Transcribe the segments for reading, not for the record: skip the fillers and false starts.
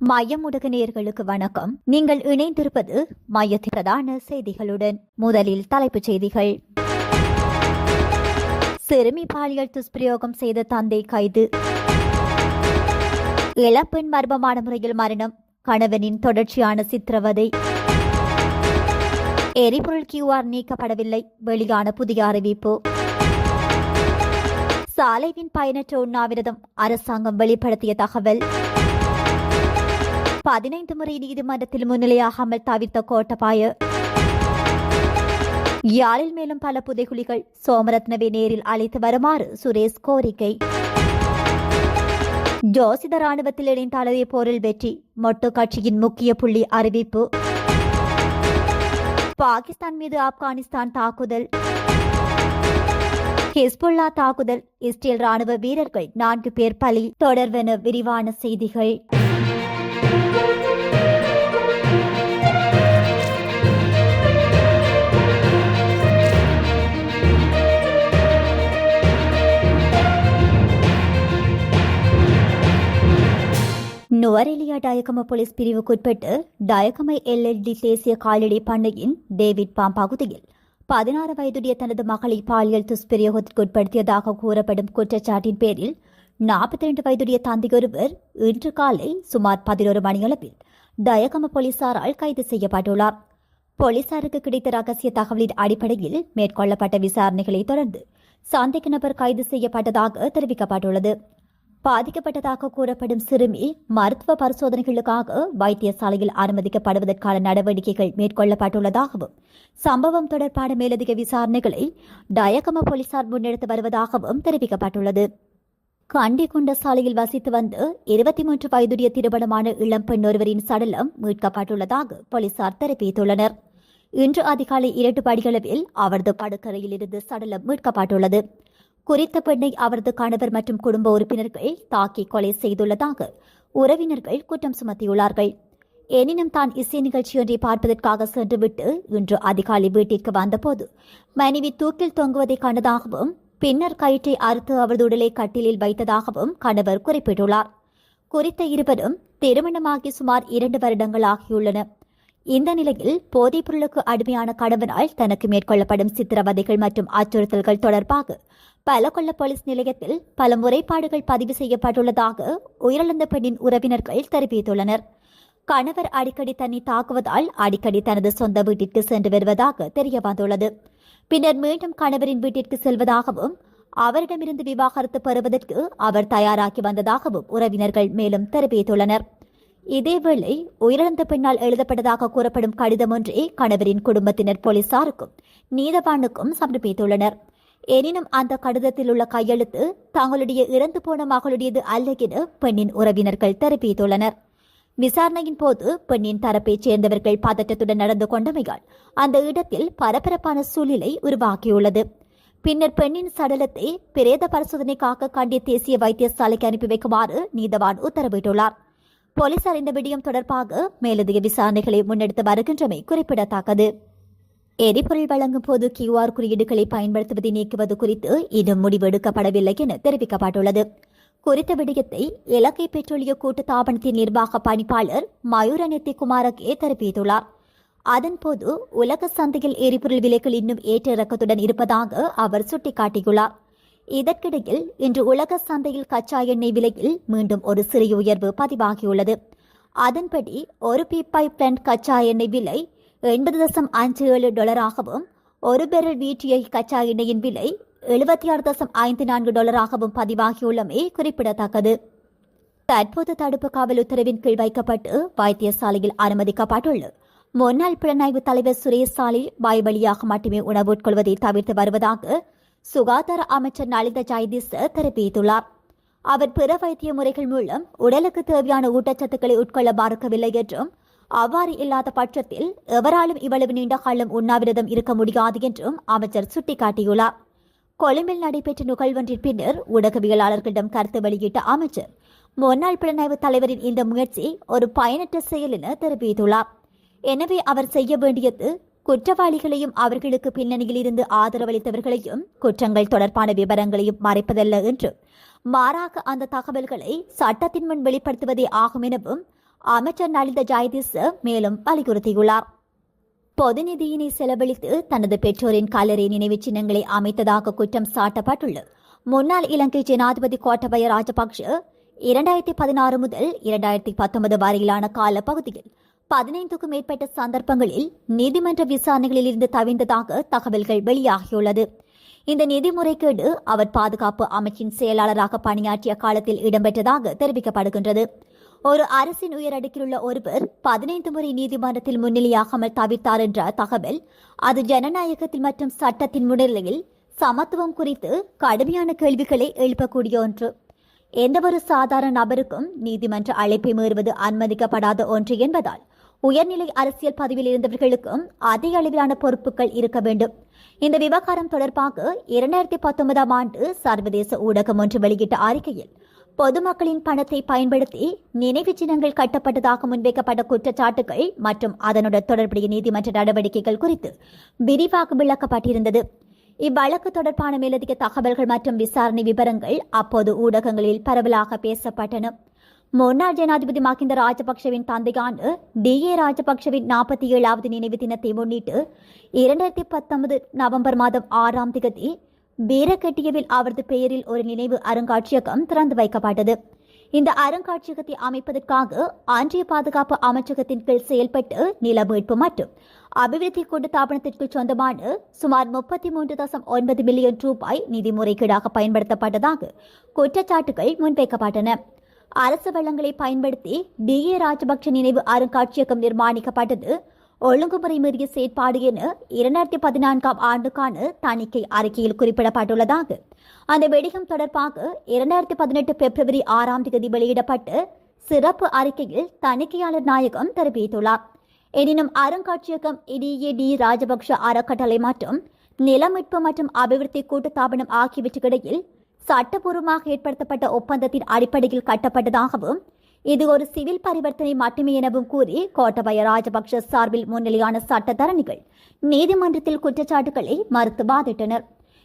மையமுடக நேயர்களுக்கு வணக்கம். நீங்கள் இணைந்திருப்பது மையத்தின் பிரதான செய்திகளுடன். முதலில் தலைப்புச் செய்திகள். சிறுமி பாலியல் துஷ்பிரயோகம் செய்த தந்தை கைது. இளம்பெண் மர்மமான முறையில் மரணம். கணவனின் தொடர்ச்சியான சித்திரவதை. எரிபொருள் QR நீக்கப்படவில்லை. வெளியான புதிய அறிவிப்பு. சாலைவின் பயனற்ற உண்ணாவிரதம். அரசாங்கம் வெளிப்படுத்திய தகவல். 15 முறை நீதிமன்றத்தில் முன்னிலையாகாமல் தவிர்த்த கோட்டபாய. யாழில் மேலும் பல புதைகுழிகள். சோமரத்னவை நேரில் அழைத்து வருமாறு சுரேஷ் கோரிக்கை. ஜோசித ராணுவத்தில் இணைந்த அளவே போரில் வெற்றி. மொட்டு கட்சியின் முக்கிய புள்ளி அறிவிப்பு. பாகிஸ்தான் மீது ஆப்கானிஸ்தான் தாக்குதல். ஹிஸ்புல்லா தாக்குதல். இஸ்ரேல் ராணுவ வீரர்கள் 4 பேர் பலி. தொடர்வென விரிவான செய்திகள். நுவரெலியா டயகம போலீஸ் பிரிவுக்குட்பட்டு டயகம LLD தேசிய கால்நடை பண்ணையின் டேவிட் பாம் பகுதியில் 16 வயதுடைய தனது மகளை பாலியல் துஷ்பிரயோகத்திற்குட்படுத்தியதாக கூறப்படும் குற்றச்சாட்டின் பேரில் 42 வயதுடைய தந்தையொருவர் இன்று காலை சுமார் 11 மணியளவில் டயகம போலீசாரால் கைது செய்யப்பட்டுள்ளார். போலீசாருக்கு கிடைத்த ரகசிய தகவலின் அடிப்படையில் மேற்கொள்ளப்பட்ட விசாரணைகளை தொடர்ந்து சந்தேக நபர் கைது செய்யப்பட்டதாக தெரிவிக்கப்பட்டுள்ளது. பாதிக்கப்பட்டதாக கூறப்படும் சிறுமி மருத்துவ பரிசோதனைகளுக்காக வைத்தியசாலையில் அனுமதிக்கப்படுவதற்கான நடவடிக்கைகள் மேற்கொள்ளப்பட்டுள்ளதாகவும் சம்பவம் தொடர்பான மேலதிக விசாரணைகளை டயகம போலீசார் முன்னெடுத்து வருவதாகவும் தெரிவிக்கப்பட்டுள்ளது. கண்டிகுண்ட சாலையில் வசித்து வந்து 23 வயதுடைய திருமணமான இளம்பெண் ஒருவரின் சடலம் மீட்கப்பட்டுள்ளதாக போலீசார் தெரிவித்துள்ளனர். இன்று அதிகாலை 2 படிகளவில் அவரது படுக்கறையில் இருந்து சடலம் மீட்கப்பட்டுள்ளது. குறித்த பெண்ணை அவரது கணவர் மற்றும் குடும்ப உறுப்பினர்கள் தாக்கி கொலை செய்துள்ளதாக உறவினர்கள் குற்றம் சுமத்தியுள்ளார்கள். எனினும் தான் இசை நிகழ்ச்சியொன்றை பார்ப்பதற்காக சென்றுவிட்டு இன்று அதிகாலை வீட்டிற்கு வந்தபோது மனைவி தூக்கில் தொங்குவதை கண்டதாகவும் பின்னர் கயிற்றை அறுத்து அவரது உடலை கட்டிலில் வைத்ததாகவும் கணவர் குறிப்பிட்டுள்ளார். குறித்த இருவரும் திருமணமாகி சுமார் 2 வருடங்கள் ஆகியுள்ளன. இந்த நிலையில் போதைப் பொருளுக்கு அடிமையான கணவனால் தனக்கு மேற்கொள்ளப்படும் சித்திரவதைகள் மற்றும் அச்சுறுத்தல்கள் தொடர்பாக பலகொல்ல போலீஸ் நிலையத்தில் பல முறைப்பாடுகள் பதிவு செய்யப்பட்டுள்ளதாக உயிரிழந்த பெண்ணின் உறவினர்கள் தெரிவித்துள்ளனர். கணவர் அடிக்கடி தன்னை தாக்குவதால் அடிக்கடி தனது சொந்த வீட்டிற்கு சென்று வருவதாக தெரிய வந்துள்ளது. பின்னர் மீண்டும் கணவரின் வீட்டிற்கு செல்வதாகவும் அவரிடமிருந்து விவாகரத்து பெறுவதற்கு அவர் தயாராகி வந்ததாகவும் உறவினர்கள் மேலும் தெரிவித்துள்ளனர். இதேவேளை உயிரிழந்த பெண்ணால் எழுதப்பட்டதாக கூறப்படும் கடிதம் ஒன்றை கணவரின் குடும்பத்தினர் போலீசாருக்கும் நீதவானுக்கும் சமர்ப்பித்துள்ளனர். எனினும் அந்த கடிதத்தில் உள்ள கையெழுத்து தங்களுடைய இறந்து போன மகளுடையது அல்ல என பெண்ணின் உறவினர்கள் தெரிவித்துள்ளனர். விசாரணையின் போது பெண்ணின் தரப்பைச் சேர்ந்தவர்கள் பதட்டத்துடன் நடந்து கொண்டமையால் அந்த இடத்தில் பரபரப்பான சூழ்நிலை உருவாக்கியுள்ளது. பின்னர் பெண்ணின் சடலத்தை பிரேத பரிசோதனைக்காக கண்டிய தேசிய வைத்தியசாலைக்கு அனுப்பி வைக்குமாறு நீதவான் உத்தரவிட்டுள்ளார். போலீசார் இந்த விடயம் தொடர்பாக மேலதிக விசாரணைகளை முன்னெடுத்து வருகின்றமை குறிப்பிடத்தக்கது. எரிபொருள் வழங்கும் போது QR குறியீடுகளை பயன்படுத்துவதை நீக்குவது குறித்து இன்னும் முடிவெடுக்கப்படவில்லை என தெரிவிக்கப்பட்டுள்ளது. குறித்த விடயத்தை இலங்கை பெட்ரோலிய கூட்டு தாபனத்தின் நிர்வாக பணிப்பாளர் மயூரநெத்தி குமாரகே தெரிவித்துள்ளார். அதன்போது உலக சந்தையில் எரிபொருள் விலைகள் இன்னும் ஏற்ற இறக்கத்துடன் இருப்பதாக அவர் சுட்டிக்காட்டியுள்ளார். இதற்கிடையில் இன்று உலக சந்தையில் கச்சா எண்ணெய் விலையில் மீண்டும் ஒரு சிறிய உயர்வு பதிவாகியுள்ளது. அதன்படி ஒரு பீப்பாய் பிராண்ட் கச்சா எண்ணெய் விலை $80.57 ஒரு பெரல் VTI கச்சா எண்ணெயின் விலை $76.54 பதிவாகியுள்ளமை குறிப்பிடத்தக்கது. தற்போது தடுப்பு காவல் உத்தரவின் கீழ் வைக்கப்பட்டு வைத்தியசாலையில் அனுமதிக்கப்பட்டுள்ள முன்னாள் புலனாய்வு தலைவர் சுரேஷ் சாலி வாய் வழியாக மட்டுமே உணவு உட்கொள்வதை தவிர்த்து வருவதாக சுகாதார அமைச்சர் நலிந்த ஜெயதிஸ் தெரிவித்துள்ளார். அவர் பிற வைத்திய முறைகள் மூலம் உடலுக்கு தேவையான ஊட்டச்சத்துக்களை உட்கொள்ள மறுக்கவில்லை என்றும் அவ்வாறு இல்லாத பட்சத்தில் எவராலும் இவ்வளவு நீண்ட காலம் உண்ணாவிரதம் இருக்க முடியாது என்றும் அமைச்சர் சுட்டிக்காட்டியுள்ளார். கொழும்பில் நடைபெற்ற நிகழ்வொன்றின் பின்னர் ஊடகவியலாளர்களிடம் கருத்து வெளியிட்ட அமைச்சர் முன்னாள் புலனாய்வு தலைவரின் இந்த முயற்சி ஒரு பயனற்ற செயல் என தெரிவித்துள்ளார். எனவே அவர் செய்ய வேண்டியது குற்றவாளிகளையும் அவர்களுக்கு பின்னணியில் இருந்து ஆதரவளித்தவர்களையும் குற்றங்கள் தொடர்பான விவரங்களையும் மறைப்பதல்ல என்று மாறாக அந்த தகவல்களை சட்டத்தின் முன் வெளிப்படுத்துவதே ஆகும் எனவும் அமைச்சர் நலிந்த ஜெயதிஸ் மேலும் வலியுறுத்தியுள்ளார். பொது நிதியினை செலவழித்து தனது பெற்றோரின் கல்லறை நினைவு சின்னங்களை அமைத்ததாக குற்றம் சாட்டப்பட்டுள்ள முன்னாள் இலங்கை ஜனாதிபதி கோட்டபய ராஜபக்ஷ 2016 முதல் 2019 வரையிலான காலப்பகுதியில் 15க்கும் மேற்பட்ட சந்தர்ப்பங்களில் நீதிமன்ற விசாரணைகளில் இருந்து தவிர்ந்ததாக தகவல்கள் வெளியாகியுள்ளது. இந்த நிதி முறைகேடு அவர் பாதுகாப்பு அமைச்சின் செயலாளராக பணியாற்றிய காலத்தில் இடம்பெற்றதாக தெரிவிக்கப்படுகின்றது. ஒரு அரசின் உயரடுக்கிலுள்ள ஒருவர் 15 முறை நீதிமன்றத்தில் முன்னிலையாகாமல் தவிர்த்தார் என்ற தகவல் அது ஜனநாயகத்தில் மற்றும் சட்டத்தின் முன்னிலையில் சமத்துவம் குறித்து கடுமையான கேள்விகளை எழுப்பக்கூடிய ஒன்று. எந்தவொரு சாதாரண நபருக்கும் நீதிமன்ற அழைப்பை மீறுவது அனுமதிக்கப்படாத ஒன்று என்பதால் உயர்நிலை அரசியல் பதவியில் இருந்தவர்களுக்கும் அதிக அளவிலான பொறுப்புகள் இருக்க வேண்டும். இந்த விவகாரம் தொடர்பாக 2019 ஆண்டு சர்வதேச ஊடகம் ஒன்று வெளியிட்ட அறிக்கையில் பொதுமக்களின் பணத்தை பயன்படுத்தி நினைவு சின்னங்கள் கட்டப்பட்டதாக முன்வைக்கப்பட்ட குற்றச்சாட்டுகள் மற்றும் அதனுடன் தொடர்புடைய நீதிமன்ற நடவடிக்கைகள் குறித்து விரிவாக விளக்கப்பட்டிருந்தது. இவ்வழக்கு தொடர்பான மேலதிக தகவல்கள் மற்றும் விசாரணை விவரங்கள் அப்போது ஊடகங்களில் பரவலாக பேசப்பட்டன. முன்னாள் ஜனாதிபதி மஹிந்த ராஜபக்ஷவின் தந்தையான டி.ஏ. ராஜபக்ஷவின் 47வது நினைவு தினத்தை முன்னிட்டு 2019 நவம்பர் மாதம் 6ஆம் தேதி வீரகெட்டியவில் அவரது பெயரில் ஒரு நினைவு அருங்காட்சியகம் திறந்து வைக்கப்பட்டது. இந்த அருங்காட்சியகத்தை அமைப்பதற்காக அன்றைய பாதுகாப்பு அமைச்சகத்தின் கீழ் செயல்பட்டு நில மீட்பு மற்றும் அபிவிருத்தி கூட்டுத்தாபனத்திற்கு சொந்தமான சுமார் 33.9 மில்லியன் ரூபாய் நிதி முறைகேடாக பயன்படுத்தப்பட்டதாக குற்றச்சாட்டுகள் முன்வைக்கப்பட்டன. அரசு வளங்களை பயன்படுத்தி டி.ஏ. ராஜபக்ஷ நினைவு அருங்காட்சியகம் நிர்மாணிக்கப்பட்டது ஒழுங்குமுறை மீறிய செயற்பாடு என 2014ஆம் ஆண்டுக்கான தணிக்கை அறிக்கையில் குறிப்பிடப்பட்டுள்ளதாக அந்த வெடிகம் தொடர்பாக 2018 பிப்ரவரி 6ஆம் தேதி வெளியிடப்பட்ட சிறப்பு அறிக்கையில் தணிக்கையாளர் நாயகம் தெரிவித்துள்ளார். எனினும் அருங்காட்சியகம் டி.ஏ. ராஜபக்ஷ அறக்கட்டளை மற்றும் நிலமீட்பு மற்றும் அபிவிருத்தி கூட்டுத்தாபனம் ஆகியவற்றுக்கிடையில் சட்டப்பூர்வமாக ஏற்படுத்தப்பட்ட ஒப்பந்தத்தின் அடிப்படையில் கட்டப்பட்டதாகவும் இது ஒரு சிவில் பரிவர்த்தனை மட்டுமே எனவும் கூறி கோட்டபய ராஜபக்ஷ சார்பில் முன்னிலையான சட்டத்தரணிகள் நீதிமன்றத்தில் குற்றச்சாட்டுகளை மறுத்து வாதிட்டனர்.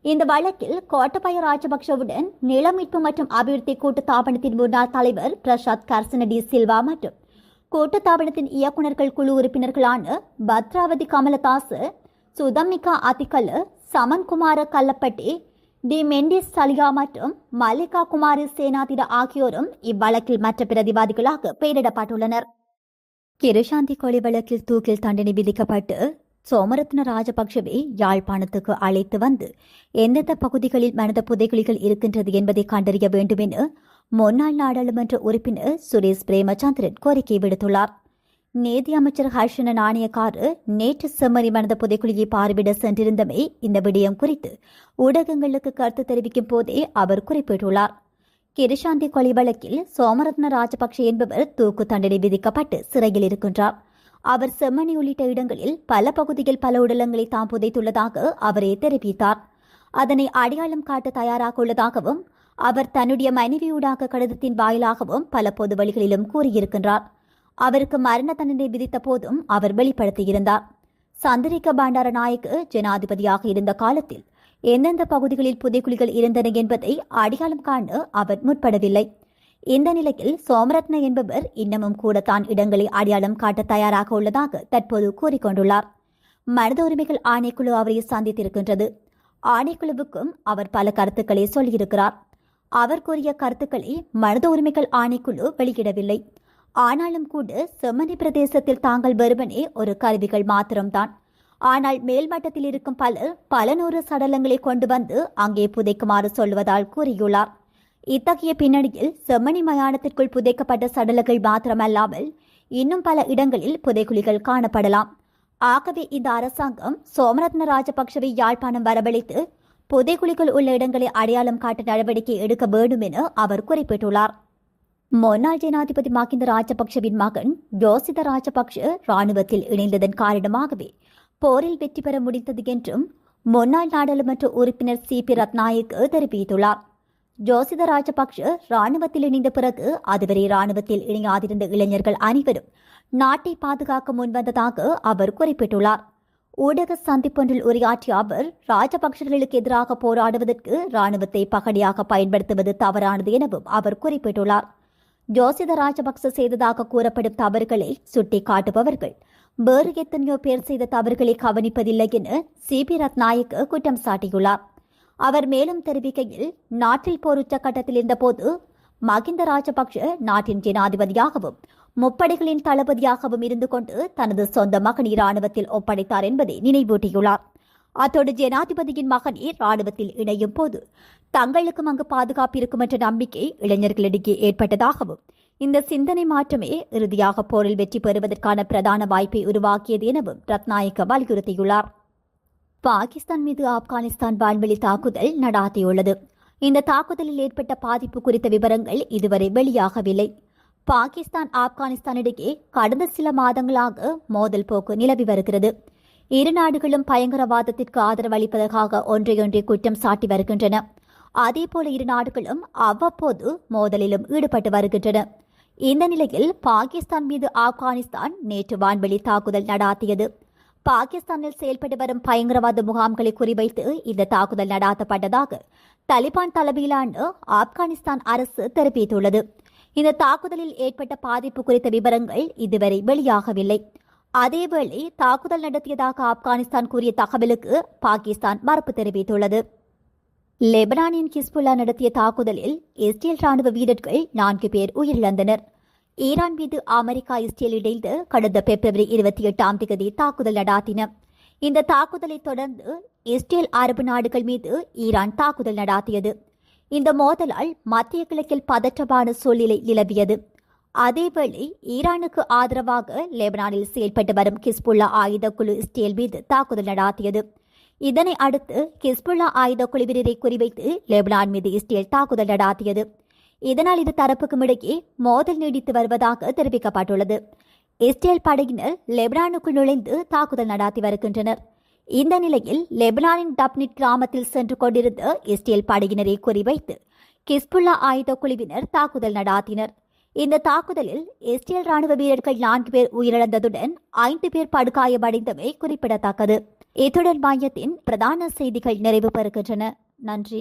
இந்த வழக்கில் கோட்டபய ராஜபக்ஷவுடன் நிலமீட்பு மற்றும் அபிவிருத்தி கூட்டுத்தாபனத்தின் முன்னாள் தலைவர் பிரசாத் கர்சனடி சில்வா மற்றும் கூட்டுத்தாபனத்தின் இயக்குநர்கள் குழு உறுப்பினர்களான பத்ராவதி கமலதாச, சுதமிகா அதிகல, சமன்குமார கல்லப்பட்டி, டி மெண்டிஸ் சலியா மற்றும் மல்லிகா குமாரி சேனாதிட ஆகியோரும் இவ்வழக்கில் மற்ற பிரதிவாதிகளாக பெயரிடப்பட்டுள்ளனர். கிருஷாந்தி கொலை வழக்கில் தூக்கில் தண்டனை விதிக்கப்பட்டு சோமரத்ன ராஜபக்ஷவை யாழ்ப்பாணத்துக்கு அழைத்து வந்து எந்தெந்த பகுதிகளில் மனித புதைகுழிகள் இருக்கின்றது என்பதை கண்டறிய வேண்டும் என முன்னாள் நாடாளுமன்ற உறுப்பினர் சுரேஷ் பிரேமச்சந்திரன் கோரிக்கை விடுத்துள்ளார். நீதி அமைச்சர் ஹர்ஷன நாணயக்காரு நேற்று செம்மறி மனித புதைக்குழியை பார்வையிட சென்றிருந்தமை இந்த விடயம் குறித்து ஊடகங்களுக்கு கருத்து தெரிவிக்கும் போதே அவர் குறிப்பிட்டுள்ளார். கிருஷாந்தி கொலை வழக்கில் சோமரத்ன ராஜபக்ஷ என்பவர் தூக்கு தண்டனை விதிக்கப்பட்டு சிறையில் இருக்கின்றார். அவர் செம்மணி உள்ளிட்ட இடங்களில் பல பகுதியில் பல உடலங்களை தாம் புதைத்துள்ளதாக அவரே தெரிவித்தார். அதனை அடையாளம் காட்ட தயாராக உள்ளதாகவும் அவர் தன்னுடைய மனைவியூடாக கடிதத்தின் வாயிலாகவும் பல பொது வழிகளிலும் கூறியிருக்கின்றார். அவருக்கு மரண தண்டனை விதித்த போதும் அவர் வெளிப்படுத்தியிருந்தார். சந்திரிக்க பண்டாரநாயக்கு ஜனாதிபதியாக இருந்த காலத்தில் எந்தெந்த பகுதிகளில் புதைக்குழிகள் இருந்தன என்பதை அடையாளம் காண அவர் முற்படவில்லை. இந்த நிலையில் சோமரத்ன என்பவர் இன்னமும் கூட தான் இடங்களை அடையாளம் காட்ட தயாராக உள்ளதாக தற்போது கூறிக்கொண்டுள்ளார். மனித உரிமைகள் ஆணைக்குழு அவரை சந்தித்திருக்கின்றது. ஆணைக்குழுவுக்கும் அவர் பல கருத்துக்களை சொல்லியிருக்கிறார். அவர் கூறிய கருத்துக்களை மனித உரிமைகள் ஆணைக்குழு வெளியிடவில்லை. ஆனாலும் கூட செம்மணி பிரதேசத்தில் தாங்கள் வெறுமனே ஒரு கருவிகள் மாத்திரம்தான். ஆனால் மேல்மட்டத்தில் இருக்கும் பலர் பல நூறு சடலங்களை கொண்டு வந்து அங்கே புதைக்குமாறு சொல்வதால் கூறியுள்ளார். இத்தகைய பின்னணியில் செம்மணி மயானத்திற்குள் புதைக்கப்பட்ட சடலங்கள் மாத்திரமல்லாமல் இன்னும் பல இடங்களில் புதைக்குழிகள் காணப்படலாம். ஆகவே இந்த அரசாங்கம் சோமரத்ன ராஜபக்ஷவை யாழ்ப்பாணம் வரவழைத்து புதைக்குழிகள் உள்ள இடங்களை அடையாளம் காட்ட நடவடிக்கை எடுக்க வேண்டும் என அவர் குறிப்பிட்டுள்ளார். முன்னாள் ஜனாதிபதி மஹிந்த ராஜபக்ஷவின் மகன் யோசித ராஜபக்ஷ ராணுவத்தில் இணைந்ததன் காரணமாகவே போரில் வெற்றி பெற முடிந்தது என்றும் முன்னாள் நாடாளுமன்ற உறுப்பினர் சி.பி. ரத்நாயக்க தெரிவித்துள்ளார். ஜோசித ராஜபக்ஷ ராணுவத்தில் இணைந்த பிறகு அதுவரை ராணுவத்தில் இணையாதிருந்த இளைஞர்கள் அனைவரும் நாட்டை பாதுகாக்க முன்வந்ததாக அவர் குறிப்பிட்டுள்ளார். ஊடக சந்திப்பொன்றில் உரையாற்றிய அவர் ராஜபக்ஷர்களுக்கு எதிராக போராடுவதற்கு ராணுவத்தை பகடியாக பயன்படுத்துவது தவறானது எனவும் அவர் குறிப்பிட்டுள்ளார். ஜோசித ராஜபக்ச செய்ததாக கூறப்படும் தவறுகளை சுட்டிக்காட்டுபவர்கள் வேறு எத்தனையோ பேர் செய்த தவறுகளை கவனிப்பதில்லை என சிபி ரத்நாயக்க குற்றம் சாட்டியுள்ளார். அவர் மேலும் தெரிவிக்கையில், நாட்டில் போர் உச்சக்கட்டத்தில் இருந்தபோது மகிந்த ராஜபக்ஷ நாட்டின் ஜனாதிபதியாகவும் முப்படைகளின் தளபதியாகவும் இருந்து கொண்டு தனது சொந்த மகனை இராணுவத்தில் ஒப்படைத்தார் என்பதை நினைவூட்டியுள்ளார். அத்தோடு ஜனாதிபதியின் மகனை இராணுவத்தில் இணையும் போது தங்களுக்கும் அங்கு பாதுகாப்பு இருக்கும் என்ற நம்பிக்கை இளைஞர்களிடையே ஏற்பட்டதாகவும் இந்த சிந்தனை மாற்றமே இறுதியாக போரில் வெற்றி பெறுவதற்கான பிரதான வாய்ப்பை உருவாக்கியது எனவும் ரத்நாயக்க வலியுறுத்தியுள்ளார். பாகிஸ்தான் மீது ஆப்கானிஸ்தான் வான்வெளி தாக்குதல் நடாத்தியுள்ளது. இந்த தாக்குதலில் ஏற்பட்ட பாதிப்பு குறித்த விவரங்கள் இதுவரை வெளியாகவில்லை. பாகிஸ்தான் ஆப்கானிஸ்தான் இடையே கடந்த சில மாதங்களாக மோதல் போக்கு நிலவி வருகிறது. இரு நாடுகளும் பயங்கரவாதத்திற்கு ஆதரவு அளிப்பதற்காக ஒன்றையொன்றை குற்றம் சாட்டி வருகின்றன. அதேபோல இரு நாடுகளும் அவ்வப்போது மோதலிலும் ஈடுபட்டு வருகின்றன. இந்த நிலையில் பாகிஸ்தான் மீது ஆப்கானிஸ்தான் நேற்று வான்வெளி தாக்குதல் நடாத்தியது. பாகிஸ்தானில் செயல்பட்டு வரும் பயங்கரவாத முகாம்களை குறிவைத்து இந்த தாக்குதல் நடாத்தப்பட்டதாக தலிபான் தலைமையிலான ஆப்கானிஸ்தான் அரசு தெரிவித்துள்ளது. இந்த தாக்குதலில் ஏற்பட்ட பாதிப்பு குறித்த விவரங்கள் இதுவரை வெளியாகவில்லை. அதேவேளை தாக்குதல் நடத்தியதாக ஆப்கானிஸ்தான் கூறிய தகவலுக்கு பாகிஸ்தான் மறுப்பு தெரிவித்துள்ளது. லெபனானின் ஹிஸ்புல்லா நடத்திய தாக்குதலில் இஸ்ரேல் ராணுவ வீரர்கள் 4 பேர் உயிரிழந்தனர். ஈரான் மீது அமெரிக்கா இஸ்ரேல் இணைந்து கடந்த பிப்ரவரி 28 தாக்குதல் நடாத்தின. இந்த தாக்குதலை தொடர்ந்து இஸ்ரேல் அரபு நாடுகள் மீது ஈரான் தாக்குதல் நடாத்தியது. இந்த மோதலால் மத்திய கிழக்கில் பதற்றமான சூழ்நிலை நிலவியது. அதேவேளை ஈரானுக்கு ஆதரவாக லெபனானில் செயல்பட்டு வரும் ஹிஸ்புல்லா ஆயுதக்குழு இஸ்ரேல் மீது தாக்குதல் நடாத்தியது. இதனை அடுத்து ஹிஸ்புல்லா ஆயுதக்குழு வீரரை குறிவைத்து லெபனான் மீது இஸ்ரேல் தாக்குதல் நடாத்தியது. இதனால் இரு தரப்புக்கும் இடையே மோதல் நீடித்து வருவதாக தெரிவிக்கப்பட்டுள்ளது. இஸ்ரேல் படையினர் லெபனானுக்குள் நுழைந்து தாக்குதல் நடாத்தி வருகின்றனர். இந்த நிலையில் லெபனானின் டப்னிட் கிராமத்தில் சென்று கொண்டிருந்த இஸ்ரேல் படையினரை குறிவைத்து ஹிஸ்புல்லா ஆயுதக்குழுவினர் தாக்குதல் நடாத்தினர். இந்த தாக்குதலில் இஸ்ரேல் ராணுவ வீரர்கள் 4 பேர் உயிரிழந்ததுடன் 5 பேர் படுகாயமடைந்தமை குறிப்பிடத்தக்கது. இத்துடன் மையத்தின் பிரதான செய்திகள் நிறைவு பெறுகின்றன. நன்றி.